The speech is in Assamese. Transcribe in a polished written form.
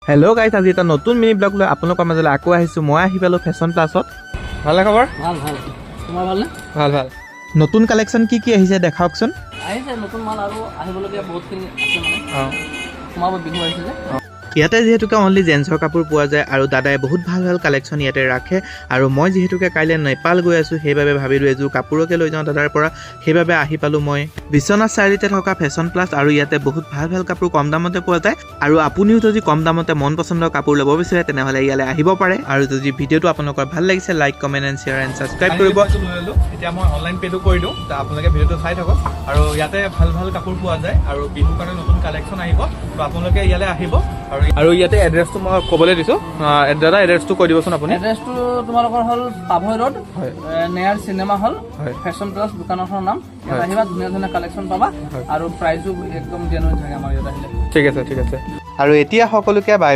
হেল্ল' গাইজ, আজি এটা নতুন মিনি ব্লগ লৈ আপোনালোকৰ মাজলৈ আকৌ আহিছোঁ। মই আহি পালোঁ ফেশ্বন প্লাছত। ভালে খবৰ? ভাল ভাল। তোমাৰ ভালনে? ভাল ভাল। নতুন কালেকশ্যন কি কি আহিছে দেখাওকচোন। আহিছে নতুন মাল আৰু আহিবলগীয়া বহুতখিনি আছে মানে। সোমাব বিহু আহিছে যে। ইয়াতে যিহেতুকে অনলি জেন্টছৰ কাপোৰ পোৱা যায় আৰু দাদাই বহুত ভাল ভাল কালেকশ্যন ইয়াতে ৰাখে। আৰু মই যিহেতুকে কাইলৈ নেপাল গৈ আছোঁ, সেইবাবে ভাবিলোঁ এযোৰ কাপোৰকে লৈ যাওঁ দাদাৰ পৰা। সেইবাবে আহি পালোঁ মই বিশ্বনাথ চাৰিআলিতে থকা ফেশ্বন প্লাছ। আৰু ইয়াতে বহুত ভাল ভাল কাপোৰ কম দামতে পোৱা যায়। আৰু আপুনিও যদি কম দামতে মন পচন্দৰ কাপোৰ ল'ব বিচাৰে তেনেহ'লে ইয়ালৈ আহিব পাৰে। আৰু যদি ভিডিঅ'টো আপোনালোকৰ ভাল লাগিছে, like comment and share and subscribe কৰিব। এতিয়া মই অনলাইন পে'টো কৰি দিওঁ, আপোনালোকে ভিডিঅ'টো চাই থাকক। আৰু ইয়াতে ভাল ভাল কাপোৰ পোৱা যায় আৰু বিহুৰ কাৰণে নতুন কালেকশ্যন আহিব, তো আপোনালোকে ইয়ালৈ আহিব। আৰু ইয়াতে এড্ৰেছটো মই ক'বলৈ দিছোঁ। দাদা এড্ৰেছটো কৈ দিবচোন আপুনি। এড্ৰেছটো তোমালোকৰ হ'ল পাভৈ ৰোড, হয়, নেয়াৰ চিনেমা হল, হয়, ফেশ্বন প্লাছ দোকানখনৰ নাম। ইয়াত হয়, আহিবা, ধুনীয়া ধুনীয়া কালেকশ্যন পাবা আৰু প্ৰাইচো একদম জেনুইন থাকে আমাৰ ইয়াত আহিলে। ঠিক আছে ঠিক আছে। আৰু এতিয়া সকলোকে বাই